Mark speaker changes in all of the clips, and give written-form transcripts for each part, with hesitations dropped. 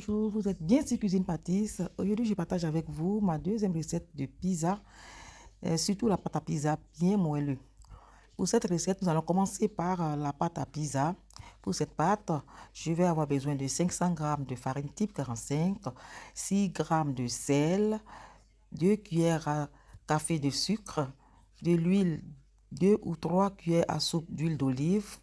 Speaker 1: Bonjour, vous êtes bien sur Cuisine Pâtisse. Aujourd'hui, je partage avec vous ma deuxième recette de pizza, surtout la pâte à pizza bien moelleux. Pour cette recette, nous allons commencer par la pâte à pizza. Pour cette pâte, je vais avoir besoin de 500 g de farine type 45, 6 g de sel, 2 cuillères à café de sucre, de l'huile, 2 ou 3 cuillères à soupe d'huile d'olive,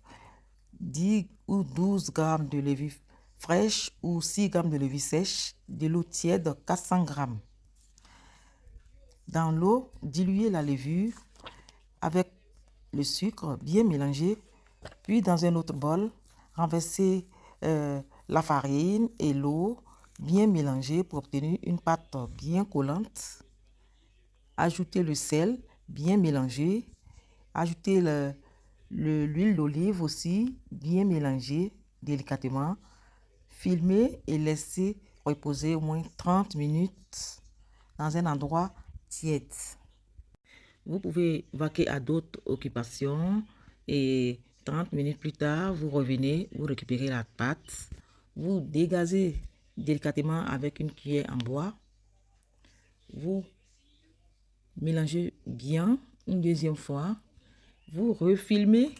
Speaker 1: 10 ou 12 g de levure fraîche ou 6 g de levure sèche, de l'eau tiède 400 g. Dans l'eau, diluez la levure avec le sucre bien mélangé, puis dans un autre bol, renversez la farine et l'eau bien mélangée pour obtenir une pâte bien collante. Ajoutez le sel bien mélangé, ajoutez l'huile d'olive aussi bien mélangée délicatement. Filmez et laissez reposer au moins 30 minutes dans un endroit tiède. Vous pouvez vaquer à d'autres occupations et 30 minutes plus tard, vous revenez, vous récupérez la pâte, vous dégazez délicatement avec une cuillère en bois, vous mélangez bien une deuxième fois, vous refilmez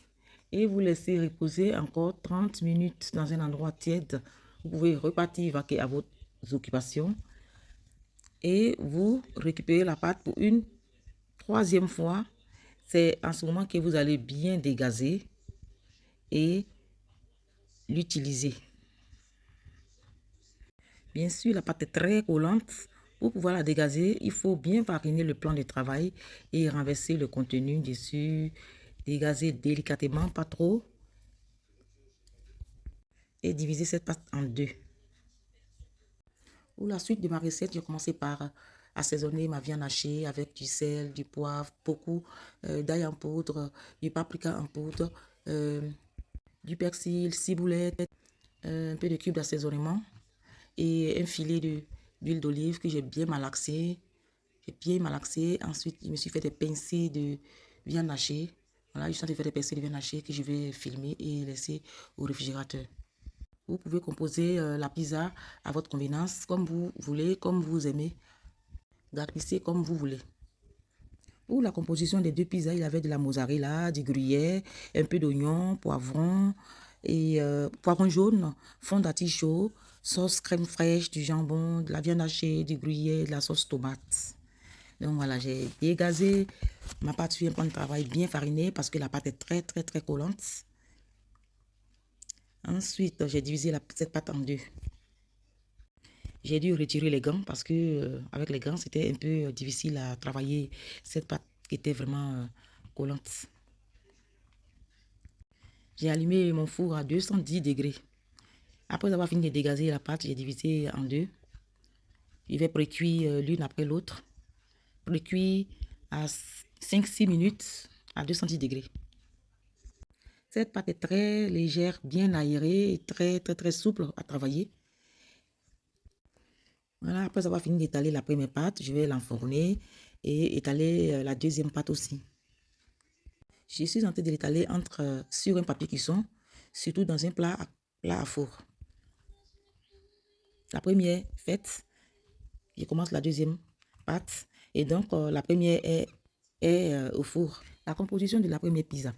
Speaker 1: et vous laissez reposer encore 30 minutes dans un endroit tiède. Vous pouvez repartir vaquer à vos occupations et vous récupérez la pâte pour une troisième fois. C'est en ce moment que vous allez bien dégazer et l'utiliser. Bien sûr, la pâte est très collante. Pour pouvoir la dégazer, il faut bien fariner le plan de travail et renverser le contenu dessus. Dégazer délicatement, pas trop. Et diviser cette pâte en deux. Pour la suite de ma recette, j'ai commencé par assaisonner ma viande hachée avec du sel, du poivre, beaucoup d'ail en poudre, du paprika en poudre, du persil, ciboulette, un peu de cubes d'assaisonnement et un filet d'huile d'olive que j'ai bien malaxé. J'ai bien malaxé. Ensuite, je me suis fait des pincées de viande hachée. Voilà, je suis en train de faire des pincées de viande hachée que je vais filmer et laisser au réfrigérateur. Vous pouvez composer la pizza à votre convenance, comme vous voulez, comme vous aimez. Garnissez comme vous voulez. Pour la composition des deux pizzas, il y avait de la mozzarella, du gruyère, un peu d'oignon, poivron et poivron jaune, fond d'artichaut, sauce crème fraîche, du jambon, de la viande hachée, du gruyère, de la sauce tomate. Donc voilà, j'ai dégazé ma pâte sur un plan de travail bien fariné parce que la pâte est très collante. Ensuite, j'ai divisé cette pâte en deux. J'ai dû retirer les gants parce que avec les gants, c'était un peu difficile à travailler cette pâte qui était vraiment collante. J'ai allumé mon four à 210 degrés. Après avoir fini de dégazer la pâte, j'ai divisé en deux. Je vais précuire l'une après l'autre. Précuire à 5-6 minutes à 210 degrés. Cette pâte est très légère, bien aérée et très souple à travailler. Voilà, après avoir fini d'étaler la première pâte, je vais l'enfourner et étaler la deuxième pâte aussi. Je suis en train de l'étaler sur un papier cuisson, surtout dans un plat à four. La première faite, je commence la deuxième pâte et donc la première est au four. La composition de la première pizza: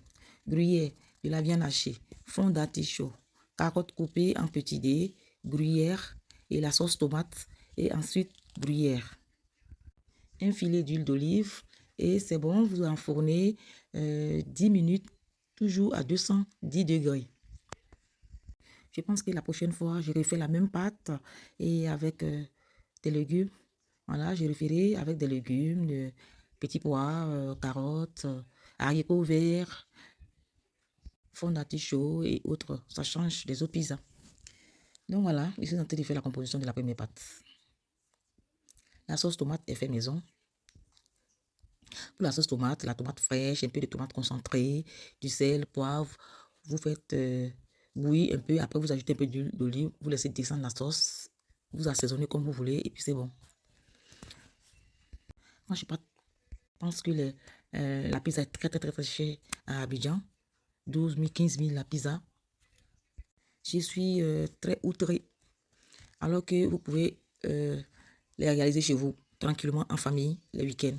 Speaker 1: gruyère, de la viande hachée, fond d'artichaut, carottes coupées en petits dés, gruyère et la sauce tomate et ensuite gruyère. Un filet d'huile d'olive et c'est bon, vous enfournez 10 minutes, toujours à 210 degrés. Je pense que la prochaine fois, je refais la même pâte et avec des légumes. Voilà, je referai avec des légumes, de petits pois, carottes, haricots verts, fond d'artichaut et autres. Ça change des autres pizzas. Donc voilà, je suis en train de faire la composition de la première pâte. La sauce tomate est faite maison. Pour la sauce tomate, la tomate fraîche, un peu de tomate concentrée, du sel, poivre. Vous faites bouillir un peu. Après, vous ajoutez un peu d'huile d'olive. Vous laissez descendre la sauce. Vous assaisonnez comme vous voulez et puis c'est bon. Moi, je pense que la pizza est très chère à Abidjan. 12 000, 15 000 la pizza. Je suis très outrée alors que vous pouvez les réaliser chez vous, tranquillement, en famille, le week-end.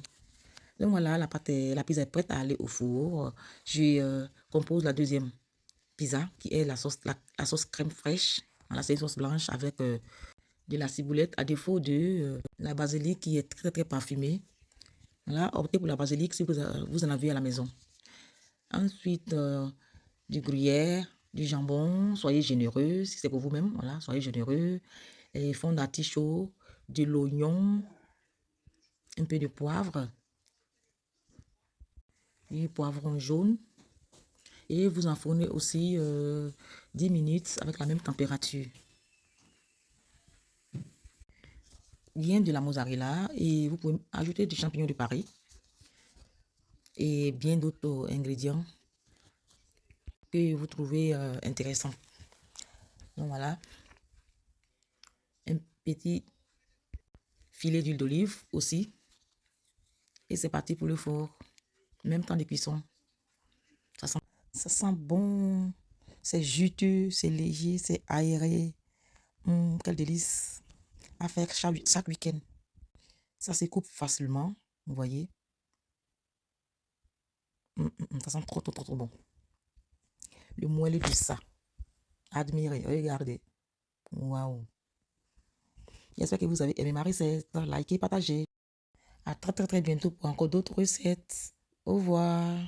Speaker 1: Donc voilà, la pizza est prête à aller au four. Je compose la deuxième pizza, qui est la sauce crème fraîche. Voilà, c'est une sauce blanche avec de la ciboulette, à défaut de la basilic qui est très très parfumée. Voilà, optez pour la basilic si vous en avez à la maison. Ensuite, du gruyère, du jambon, soyez généreux, si c'est pour vous-même, voilà, soyez généreux. Et fond d'artichaut, de l'oignon, un peu de poivre, et poivron jaune. Et vous enfournez aussi 10 minutes avec la même température. Bien de la mozzarella et vous pouvez ajouter du champignon de Paris et bien d'autres ingrédients que vous trouvez intéressants. Donc voilà, un petit filet d'huile d'olive aussi. Et c'est parti pour le four. Même temps de cuisson. Ça sent bon. C'est juteux, c'est léger, c'est aéré. Quel délice à faire chaque week-end. Ça se coupe facilement, vous voyez. Ça sent trop, trop, trop, trop bon. Le moelleux du ça. Admirez, regardez. Waouh. J'espère que vous avez aimé ma recette. Likez, partagez. À très, très, très bientôt pour encore d'autres recettes. Au revoir.